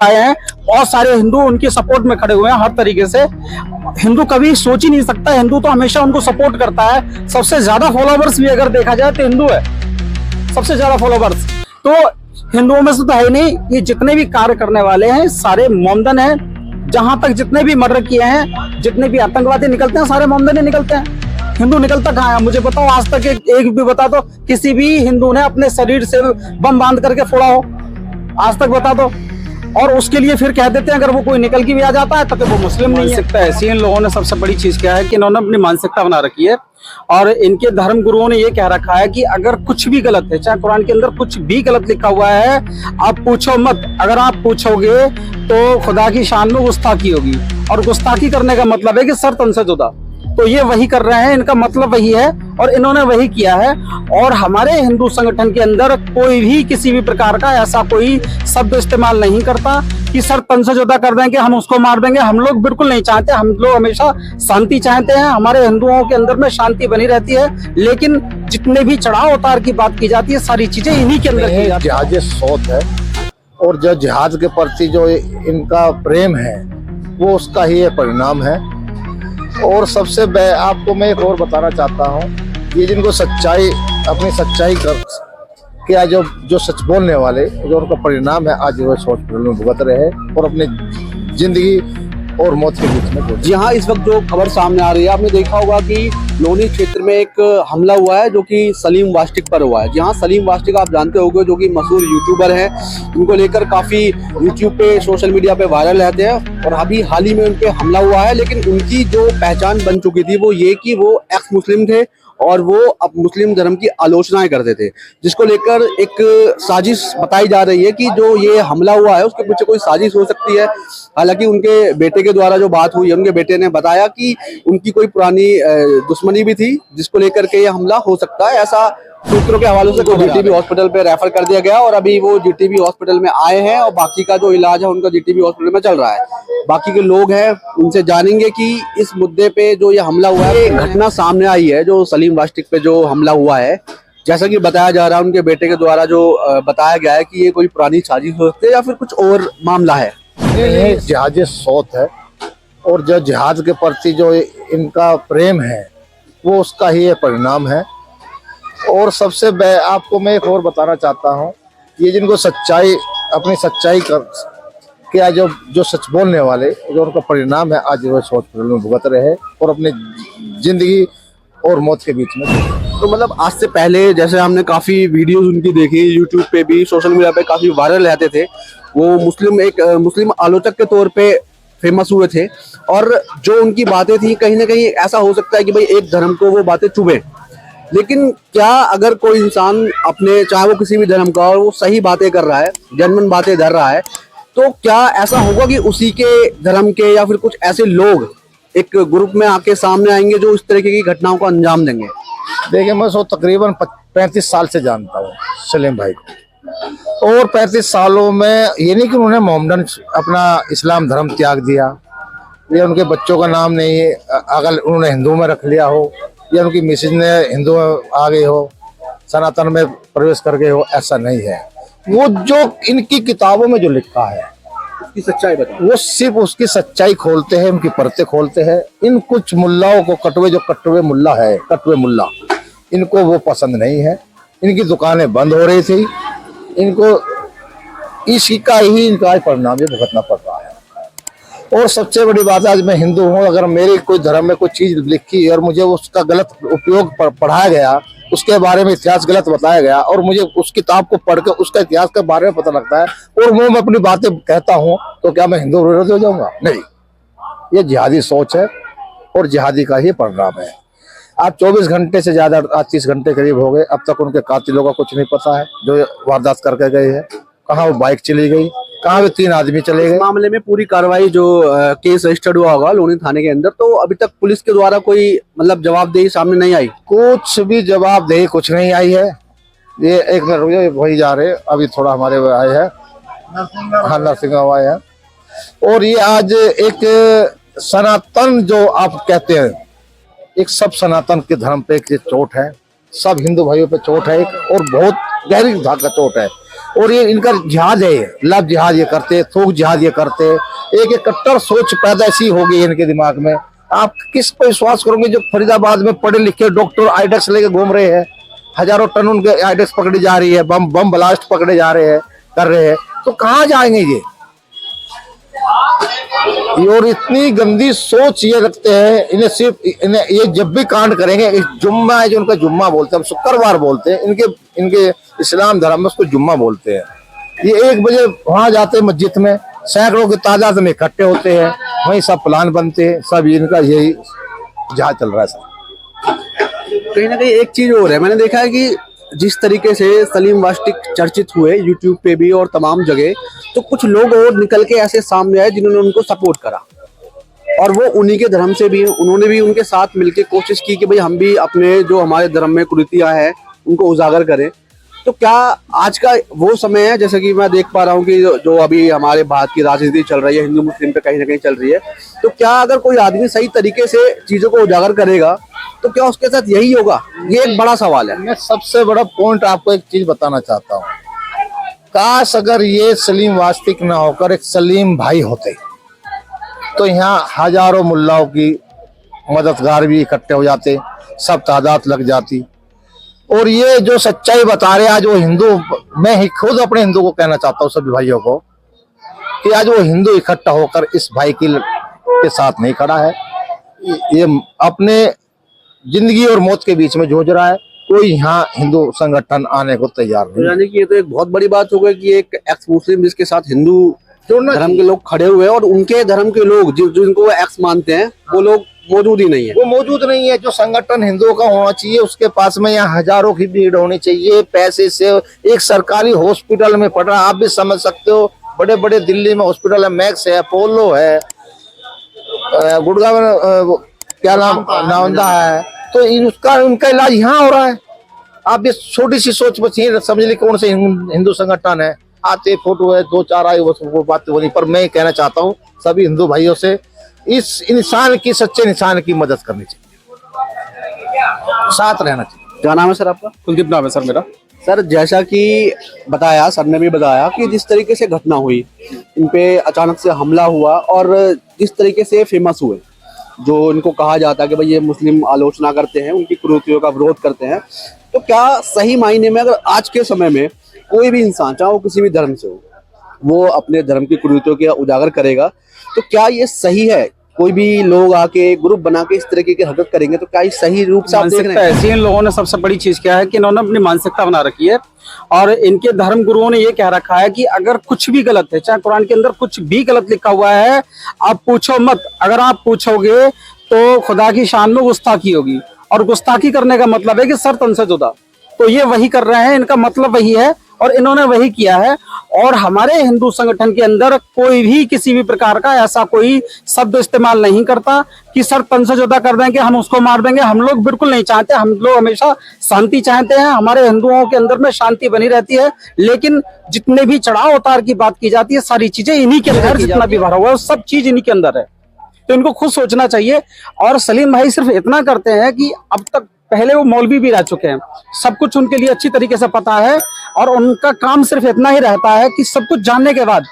आए हैं, बहुत सारे हिंदू उनके सपोर्ट में खड़े हुए हैं हर तरीके से। हिंदू कभी सोच ही नहीं सकता, हिंदू तो हमेशा उनको सपोर्ट करता है। सबसे ज्यादा फॉलोवर्स भी अगर देखा जाए तो हिंदू है, सबसे ज्यादा फॉलोवर्स तो हिंदुओं में से तो है नहीं। ये जितने भी कार्य करने वाले हैं सारे मोमडन हैं। जहां तक जितने भी मर्डर किए हैं, जितने भी आतंकवादी निकलते हैं, सारे मोमडन ही निकलते हैं। हिंदू निकलता कहाँ है मुझे बताओ, आज तक एक भी बता दो किसी भी हिंदू ने अपने शरीर से बम बांध करके फोड़ा हो, आज तक बता दो। और उसके लिए फिर कह देते हैं अगर वो कोई निकल के भी आ जाता है तब तो वो मुस्लिम नहीं है। मानसिकता ऐसी इन लोगों ने, सबसे बड़ी चीज क्या है कि इन्होंने अपनी मानसिकता बना रखी है। और इनके धर्म गुरुओं ने ये कह रखा है कि अगर कुछ भी गलत है, चाहे कुरान के अंदर कुछ भी गलत लिखा हुआ है, आप पूछो मत। अगर आप पूछोगे तो खुदा की शान में गुस्ताखी होगी, और गुस्ताखी करने का मतलब है कि सर तन से जुदा। तो ये वही कर रहे हैं, इनका मतलब वही है और इन्होंने वही किया है। और हमारे हिंदू संगठन के अंदर कोई भी किसी भी प्रकार का ऐसा कोई शब्द इस्तेमाल नहीं करता कि सर तन से जुदा कर देंगे, हम उसको मार देंगे। हम लोग बिल्कुल नहीं चाहते, हम लोग हमेशा शांति चाहते हैं। हमारे हिंदुओं के अंदर में शांति बनी रहती है, लेकिन जितने भी चढ़ाव उतार की बात की जाती है सारी चीजें इन्हीं के अंदर की जाती है। जिहाद सोच है, और जो जिहाद के प्रति जो इनका प्रेम है वो उसका ही परिणाम है। और सबसे आपको मैं एक और बताना चाहता हूँ, ये जिनको सच्चाई, अपनी सच्चाई कर क्या जो सच बोलने वाले, जो उनका परिणाम है आज वो हॉस्पिटल में भुगत रहे हैं और अपनी जिंदगी और मौत के बीच में। जी हाँ, इस वक्त जो खबर सामने आ रही है, आपने देखा होगा कि लोनी क्षेत्र में एक हमला हुआ है जो कि सलीम वास्टिक पर हुआ है। जी हाँ, सलीम वास्टिक आप जानते होंगे जो कि मशहूर यूट्यूबर हैं, इनको लेकर काफ़ी यूट्यूब पे, सोशल मीडिया पे वायरल रहते हैं। और अभी हाल ही में उन पे हमला हुआ है, लेकिन उनकी जो पहचान बन चुकी थी वो ये कि वो एक्स मुस्लिम थे और वो अब मुस्लिम धर्म की आलोचनाएं करते थे, जिसको लेकर एक साजिश बताई जा रही है कि जो ये हमला हुआ है उसके पीछे कोई साजिश हो सकती है। हालांकि उनके बेटे के द्वारा जो बात हुई है, उनके बेटे ने बताया कि उनकी कोई पुरानी दुश्मनी भी थी जिसको लेकर के ये हमला हो सकता है। ऐसा सूत्रों के हवाले से जीटीबी हॉस्पिटल पे रेफर कर दिया गया और अभी वो जीटीबी हॉस्पिटल में आए हैं और बाकी का जो इलाज है उनका जीटीबी हॉस्पिटल में चल रहा है। बाकी के लोग हैं उनसे जानेंगे कि इस मुद्दे पे जो ये हमला हुआ है, घटना सामने आई है जो सलीम वास्टिक पे जो हमला हुआ है, जैसा कि बताया जा रहा है उनके बेटे के द्वारा जो बताया गया है कि ये कोई पुरानी साजिश हो सकती है या फिर कुछ और मामला है। ये जिहाद सोच है, और जो जिहाद के प्रति जो इनका प्रेम है वो उसका ही परिणाम है। और सबसे आपको मैं एक और बताना चाहता हूँ, ये जिनको सच्चाई, अपनी सच्चाई कर क्या जो सच बोलने वाले, जो उनका परिणाम है आज वो हॉस्पिटल में भुगत रहे हैं और अपनी जिंदगी और मौत के बीच में। तो मतलब आज से पहले जैसे हमने काफी वीडियोस उनकी देखी यूट्यूब पे भी, सोशल मीडिया पे काफी वायरल रहते थे। वो एक मुस्लिम आलोचक के तौर पे फेमस हुए थे और जो उनकी बातें थी कहीं ना कहीं ऐसा हो सकता है कि भाई एक धर्म को वो बातें चुभे, लेकिन क्या अगर कोई इंसान अपने, चाहे वो किसी भी धर्म का और वो सही बातें कर रहा है, जनमन बातें धर रहा है, तो क्या ऐसा होगा कि उसी के धर्म के या फिर कुछ ऐसे लोग एक ग्रुप में आके सामने आएंगे जो इस तरीके की घटनाओं को अंजाम देंगे? देखिए, मैं उसको तकरीबन 35 साल से जानता हूँ सलीम भाई को, और 35 सालों में ये नहीं कि उन्होंने मोहम्मदन अपना इस्लाम धर्म त्याग दिया, या उनके बच्चों का नाम नहीं है अगर उन्होंने हिंदू में रख लिया हो, या उनकी मिसेज ने हिंदू में आ गई हो, सनातन में प्रवेश कर गए हो, ऐसा नहीं है। वो जो इनकी किताबों में जो लिखा है उसकी सच्चाई बताओ। वो सिर्फ उसकी सच्चाई खोलते हैं, उनकी परतें खोलते हैं। इन कुछ मुल्लाओं को, कटवे मुल्ला है, कटवे मुल्ला, इनको वो पसंद नहीं है। इनकी दुकानें बंद हो रही थी, इनको इसी का ही इनका परिणाम ये भुगतना पड़ रहा है। और सबसे बड़ी बात है, आज मैं हिंदू हूँ, अगर मेरे कोई धर्म में कोई चीज लिखी और मुझे उसका गलत उपयोग पढ़ाया गया, उसके बारे में इतिहास गलत बताया गया और मुझे उस किताब को पढ़कर उसका इतिहास के बारे में पता लगता है और वो मैं अपनी बातें कहता हूँ, तो क्या मैं हिंदू विरोधी हो जाऊंगा? नहीं, ये जिहादी सोच है और जिहादी का ही परिणाम है। आज 24 घंटे से ज्यादा, आज 30 घंटे करीब हो गए, अब तक उनके कातिलों का कुछ नहीं पता है जो वारदात करके गए हैं। कहाँ वो बाइक चली गई, कहाँ वो 3 आदमी चले गए। मामले में पूरी कार्रवाई जो केस रजिस्टर्ड हुआ होगा लोनी थाने के अंदर, तो अभी तक पुलिस के द्वारा कोई मतलब जवाबदेही सामने नहीं आई? कुछ भी जवाबदेही कुछ नहीं आई है। ये एक मिनट वही जा रहे, अभी थोड़ा हमारे आए हैं, हाँ नरसिंह आए हैं। और ये आज एक सनातन जो आप कहते हैं, एक सब सनातन के धर्म पे एक चोट है, सब हिंदू भाइयों पे चोट है एक, और बहुत गहरी धागा चोट है। और ये इनका जिहाद है, लव जिहाद ये करते, थोक जिहाद ये करते। एक कट्टर सोच पैदा ऐसी हो गई है इनके दिमाग में। आप किस पर विश्वास करोगे जो फरीदाबाद में पढ़े लिखे डॉक्टर आइडेक्स लेके घूम रहे हैं, हजारों टन उनके आइडेक्स पकड़ी जा रही है, बम ब्लास्ट पकड़े जा रहे हैं, कर रहे हैं, तो कहाँ जाएंगे ये? और इतनी गंदी सोच ये रखते हैं। इन्हें ये जब भी कांड करेंगे, जुम्मा है जो उनका जुम्मा बोलते हैं, हम शुक्रवार बोलते हैं, इनके इस्लाम धर्म में उसको जुम्मा बोलते हैं। ये 1 बजे वहां जाते हैं मस्जिद में, सैकड़ों की तादाद में इकट्ठे होते हैं, वहीं सब प्लान बनते हैं, सब इनका यही जहां चल रहा है सब। कहीं ना कहीं एक चीज और है, मैंने देखा है कि जिस तरीके से सलीम वास्तिक चर्चित हुए यूट्यूब पे भी और तमाम जगह, तो कुछ लोग और निकल के ऐसे सामने आए जिन्होंने उनको सपोर्ट करा, और वो उन्हीं के धर्म से भी हैं। उन्होंने भी उनके साथ मिलकर कोशिश की कि भाई हम भी अपने जो हमारे धर्म में कुरीतियां हैं उनको उजागर करें। तो क्या आज का वो समय है, जैसे कि मैं देख पा रहा हूँ कि जो अभी हमारे भारत की राजनीति चल रही है, हिंदू मुस्लिम पे कहीं ना कहीं चल रही है, तो क्या अगर कोई आदमी सही तरीके से चीजों को उजागर करेगा तो क्या उसके साथ यही होगा? ये एक बड़ा सवाल है। मैं सबसे बड़ा पॉइंट आपको एक चीज बताना चाहता हूँ, काश अगर ये सलीम वास्तिक ना होकर एक सलीम भाई होते तो यहाँ हजारों मुल्लाओं की मददगार भी इकट्ठे हो जाते, सब तादाद लग जाती। और ये जो सच्चाई बता रहे आज वो हिंदू, मैं खुद अपने हिंदू को कहना चाहता हूँ, सभी भाइयों को, कि आज वो हिंदू इकट्ठा होकर इस भाई के साथ नहीं खड़ा है। ये अपने जिंदगी और मौत के बीच में जूझ रहा है, कोई यहाँ हिंदू संगठन आने को तैयार नहीं। यानी कि ये तो एक बहुत बड़ी बात हो गई कि एक एक्स मुस्लिम जिसके साथ हिंदू धर्म के लोग खड़े हुए हैं, और उनके धर्म के लोग जिनको वो एक्स मानते हैं वो लोग मौजूद ही नहीं है। वो मौजूद नहीं है। जो संगठन हिंदुओं का होना चाहिए उसके पास में यहाँ हजारों की भीड़ होनी चाहिए। पैसे से एक सरकारी हॉस्पिटल में पड़ रहा, आप भी समझ सकते हो, बड़े बड़े दिल्ली में हॉस्पिटल है, मैक्स है, अपोलो है, गुड़गांव में क्या नाम नावंदा है, तो उनका इलाज यहाँ हो रहा है। आप ये छोटी सी सोच बची समझ ली कौन से हिंदू संगठन है, आते फोटो है, 2-4 आए, वो बात हो नहीं। पर मैं कहना चाहता हूँ सभी हिंदू भाइयों से, इस इंसान की, सच्चे इंसान की मदद करनी चाहिए, साथ रहना चाहिए। क्या नाम है सर आपका? कुलदीप नाम है सर मेरा। सर जैसा कि बताया, सर ने भी बताया कि जिस तरीके से घटना हुई, इन पे अचानक से हमला हुआ, और जिस तरीके से फेमस हुए, जो इनको कहा जाता है कि भाई ये मुस्लिम आलोचना करते हैं, उनकी कुरीतियों का विरोध करते हैं, तो क्या सही मायने में अगर आज के समय में कोई भी इंसान, चाहे वो किसी भी धर्म से हो, वो अपने धर्म की कुरीतियों के उजागर करेगा, तो क्या ये सही है? कोई भी लोग आके ग्रुप बना के इस तरीके की हरकत करेंगे तो क्या ये सही रूप से आप देख रहे हैं? ऐसी इन लोगों ने सबसे बड़ी चीज क्या है कि इन्होंने अपनी मानसिकता बना रखी है, और इनके धर्म गुरुओं ने ये कह रखा है कि अगर कुछ भी गलत है, चाहे कुरान के अंदर कुछ भी गलत लिखा हुआ है, आप पूछो मत। अगर आप पूछोगे तो खुदा की शान में गुस्ताखी होगी, और गुस्ताखी करने का मतलब है कि सर तन से जुदा। तो ये वही कर रहे हैं, इनका मतलब वही है, और इन्होंने वही किया है। और हमारे हिंदू संगठन के अंदर कोई भी किसी भी प्रकार का ऐसा कोई शब्द इस्तेमाल नहीं करता कि सर तन से जुदा कर देंगे, हम उसको मार देंगे। हम लोग बिल्कुल नहीं चाहते, हम लोग हमेशा शांति चाहते हैं। हमारे हिंदुओं के अंदर में शांति बनी रहती है, लेकिन जितने भी चढ़ाव उतार की बात की जाती है, सारी चीजें इन्हीं के अंदर, जितना भी भरा हुआ है सब चीज इन्हीं के अंदर है। तो इनको खुद सोचना चाहिए। और सलीम भाई सिर्फ इतना करते हैं कि अब तक, पहले वो मौलवी भी रह चुके हैं, सब कुछ उनके लिए अच्छी तरीके से पता है, और उनका काम सिर्फ इतना ही रहता है कि सब कुछ जानने के बाद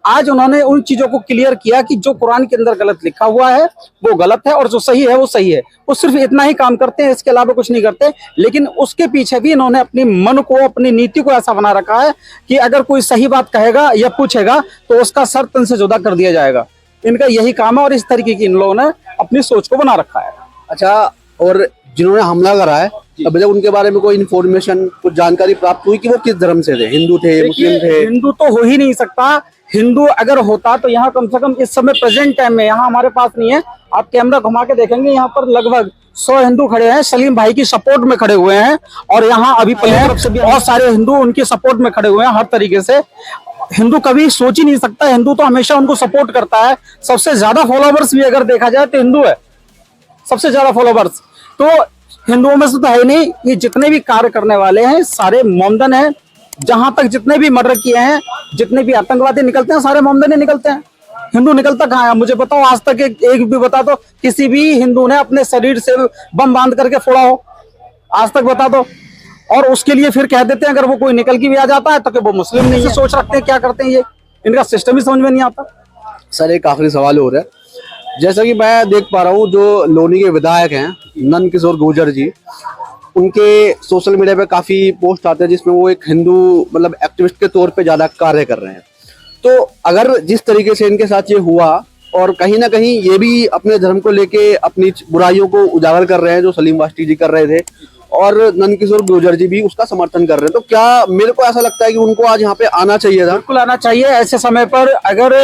आज उन्होंने उन चीजों को क्लियर किया कि जो कुरान के अंदर गलत लिखा हुआ है वो गलत है, और जो सही है वो सही है। वो सिर्फ इतना ही काम करते हैं, इसके अलावा कुछ नहीं करते। लेकिन उसके पीछे भी इन्होंने अपनी मन को, अपनी नीति को ऐसा बना रखा है कि अगर कोई सही बात कहेगा या पूछेगा तो उसका सर तन से जुदा कर दिया जाएगा। इनका यही काम है, और इस तरीके की इन लोगों ने अपनी सोच को बना रखा है। अच्छा, और जिन्होंने हमला करा है, अब जब उनके बारे में कोई इन्फॉर्मेशन, कुछ जानकारी प्राप्त हुई कि वो किस धर्म से थे, हिंदू थे, मुस्लिम थे? हिंदू तो हो ही नहीं सकता। हिंदू अगर होता तो यहाँ कम से कम इस समय प्रेजेंट टाइम में, यहाँ हमारे पास नहीं है, आप कैमरा घुमा के देखेंगे, यहाँ पर लगभग 100 हिंदू खड़े हैं, सलीम भाई की सपोर्ट में खड़े हुए हैं। और यहाँ अभी बहुत सारे हिंदू उनकी सपोर्ट में खड़े हुए हैं हर तरीके से। हिंदू कभी सोच ही नहीं सकता, हिंदू तो हमेशा उनको सपोर्ट करता है। सबसे ज्यादा फॉलोवर्स भी अगर देखा जाए तो हिंदू है, सबसे ज्यादा फॉलोवर्स तो हिंदुओं में से तो है नहीं। ये जितने भी कार्य करने वाले हैं सारे मोमदन हैं। जहां तक जितने भी मर्डर किए हैं, जितने भी आतंकवादी निकलते हैं, सारे मोमदन ही निकलते हैं। हिंदू निकलता कहाँ है? मुझे बताओ, आज तक एक भी बता दो किसी भी हिंदू ने अपने शरीर से बम बांध करके फोड़ा हो? आज तक बता दो। और उसके लिए फिर कह देते हैं अगर वो कोई निकल के भी आ जाता है तो कि वो मुस्लिम नहीं है। सोच रखते हैं क्या करते हैं ये, इनका सिस्टम ही समझ में नहीं आता। सर एक आखिरी सवाल हो रहा है, जैसा कि मैं देख पा रहा हूँ जो लोनी के विधायक हैं नंद किशोर गुर्जर जी, उनके सोशल मीडिया पे काफी पोस्ट आते हैं जिसमें वो एक हिंदू मतलब एक्टिविस्ट के तौर पे ज्यादा कार्य कर रहे हैं। तो अगर जिस तरीके से इनके साथ ये हुआ और कहीं ना कहीं ये भी अपने धर्म को लेके अपनी बुराइयों को उजागर कर रहे हैं जो सलीम वास्टिक जी कर रहे थे, और नंद किशोर गुर्जर जी भी उसका समर्थन कर रहे हैं, तो क्या मेरे को ऐसा लगता है कि उनको आज यहाँ पे आना चाहिए था? बिल्कुल आना चाहिए ऐसे समय पर। अगर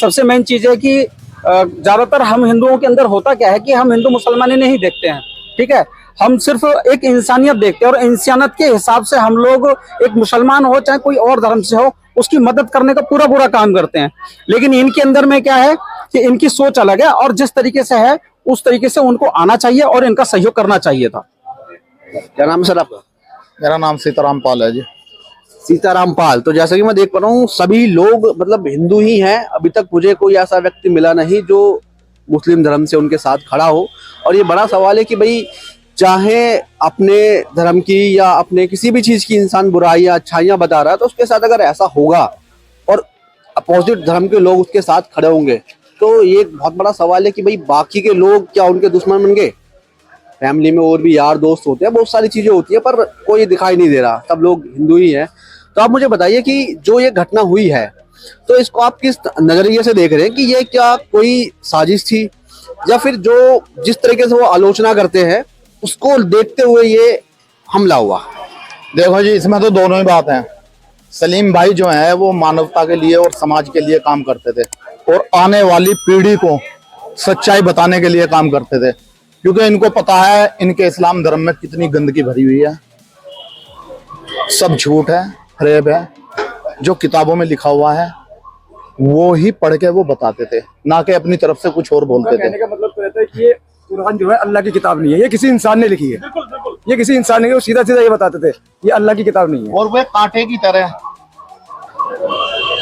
सबसे मेन चीज है कि ज्यादातर हम हिंदुओं के अंदर होता क्या है कि हम हिंदू मुसलमानी नहीं देखते हैं, ठीक है, हम सिर्फ एक इंसानियत देखते हैं और इंसानियत के हिसाब से हम लोग एक मुसलमान हो चाहे कोई और धर्म से हो उसकी मदद करने का पूरा पूरा काम करते हैं। लेकिन इनके अंदर में क्या है कि इनकी सोच अलग है और जिस तरीके से है उस तरीके से उनको आना चाहिए और इनका सहयोग करना चाहिए था। क्या नाम है सर आपका? मेरा नाम सीताराम पाल है जी। सीताराम पाल। तो जैसा कि मैं देख पा रहा हूँ सभी लोग मतलब हिंदू ही हैं, अभी तक मुझे कोई ऐसा व्यक्ति मिला नहीं जो मुस्लिम धर्म से उनके साथ खड़ा हो। और ये बड़ा सवाल है कि भाई चाहे अपने धर्म की या अपने किसी भी चीज की इंसान बुराई या अच्छाइयां बता रहा है तो उसके साथ अगर ऐसा होगा और अपोजिट धर्म के लोग उसके साथ खड़े होंगे तो ये एक बहुत बड़ा सवाल है कि भाई बाकी के लोग क्या उनके दुश्मन बन गए? फैमिली में और भी यार दोस्त होते हैं, बहुत सारी चीजें होती है, पर कोई दिखाई नहीं दे रहा, सब लोग हिंदू ही हैं। तो आप मुझे बताइए कि जो ये घटना हुई है तो इसको आप किस नजरिए से देख रहे हैं कि ये क्या कोई साजिश थी या फिर जो जिस तरीके से वो आलोचना करते हैं उसको देखते हुए ये हमला हुआ? देखो जी, इसमें तो दोनों ही बात है। सलीम भाई जो है वो मानवता के लिए और समाज के लिए काम करते थे और आने वाली पीढ़ी को सच्चाई बताने के लिए काम करते थे, क्योंकि इनको पता है इनके इस्लाम धर्म में कितनी गंदगी भरी हुई है, सब झूठ है, फरेब है। जो किताबों में लिखा हुआ है वो ही पढ़ के वो बताते थे, ना कि अपनी तरफ से कुछ और बोलते थे। कहने का मतलब तो रहता है कि ये कुरान जो है अल्लाह की किताब नहीं है, ये किसी इंसान ने लिखी है। ये किसी इंसान ने, वो सीधा सीधा ये बताते थे ये अल्लाह की किताब नहीं है। और वे कांटे की तरह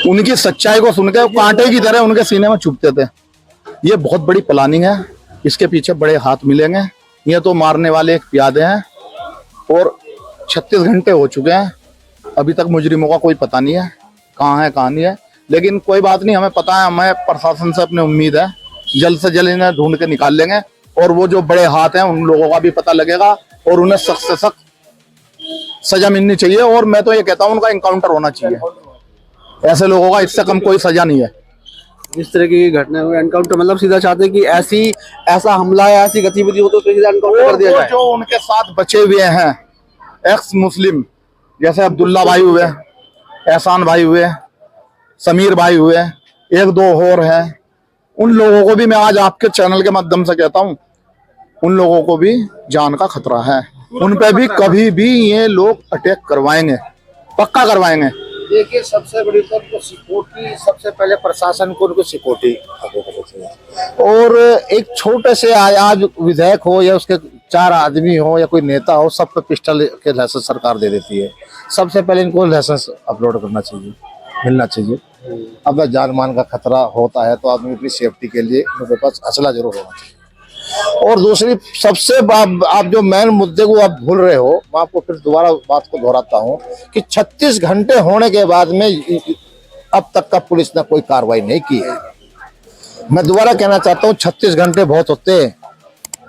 उनकी सच्चाई को सुन के कांटे की तरह उनके सीने में चुभते थे। ये बहुत बड़ी प्लानिंग है, इसके पीछे बड़े हाथ मिलेंगे। ये तो मारने वाले एक प्यादे हैं और 36 घंटे हो चुके हैं, अभी तक मुजरिमों का कोई पता नहीं है कहाँ है कहाँ नहीं है। लेकिन कोई बात नहीं, हमें पता है, हमें प्रशासन से अपनी उम्मीद है जल्द से जल्द इन्हें ढूंढ के निकाल लेंगे और वो जो बड़े हाथ हैं उन लोगों का भी पता लगेगा और उन्हें सख्त से सख्त सजा मिलनी चाहिए। और मैं तो ये कहता हूँ उनका इनकाउंटर होना चाहिए, ऐसे लोगों का इससे कम कोई सजा नहीं है। जिस तरह की घटना हुई एनकाउंटर मतलब सीधा चाहते हैं कि ऐसा हमला या ऐसी गतिविधि हो तो उसमें सीधा एनकाउंटर कर दिया जाए। जो उनके साथ बचे हुए हैं एक्स मुस्लिम, जैसे अब्दुल्ला भाई हुए, एहसान भाई हुए, समीर भाई हुए, एक दो और हैं, उन लोगों को भी मैं आज आपके चैनल के माध्यम से कहता हूं, उन लोगों को भी जान का खतरा है। उन पे भी कभी भी ये लोग अटैक करवाएंगे, पक्का करवाएंगे। देखिए, सबसे बड़ी तो उनको सिक्योरिटी, सबसे पहले प्रशासन को उनको सिक्योरिटी। और एक छोटे से आज विधायक हो या उसके 4 आदमी हो या कोई नेता हो, सब पे पिस्टल के लाइसेंस सरकार दे देती है। सबसे पहले इनको लाइसेंस अपलोड करना चाहिए, मिलना चाहिए। अब जान मान का खतरा होता है तो आदमी अपनी सेफ्टी के लिए उनके पास असला जरूर होना चाहिए। और दूसरी सबसे आप जो मेन मुद्दे को आप भूल रहे हो, मैं आपको फिर दोबारा बात को दोहराता हूँ कि 36 घंटे होने के बाद में अब तक का पुलिस ने कोई कार्रवाई नहीं की है। मैं दोबारा कहना चाहता हूँ 36 घंटे बहुत होते हैं।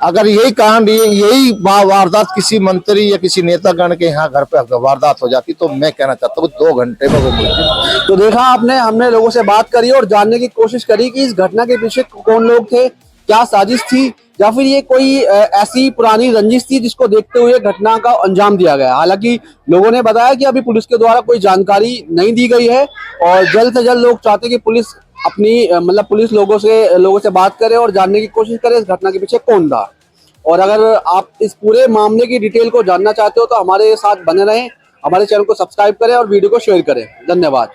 अगर यही कांड यही वारदात किसी मंत्री या किसी नेतागण के यहाँ घर पे वारदात हो जाती तो मैं कहना चाहता हूँ 2 घंटे में वो मिलती। तो देखा आपने, हमने लोगों से बात करी और जानने की कोशिश करी कि इस घटना के पीछे कौन लोग थे, क्या साजिश थी या फिर ये कोई ऐसी पुरानी रंजिश थी जिसको देखते हुए घटना का अंजाम दिया गया। हालांकि लोगों ने बताया कि अभी पुलिस के द्वारा कोई जानकारी नहीं दी गई है और जल्द से जल्द लोग चाहते हैं कि पुलिस अपनी मतलब पुलिस लोगों से बात करे और जानने की कोशिश करे इस घटना के पीछे कौन था। और अगर आप इस पूरे मामले की डिटेल को जानना चाहते हो तो हमारे साथ बने रहें, हमारे चैनल को सब्सक्राइब करें और वीडियो को शेयर करें। धन्यवाद।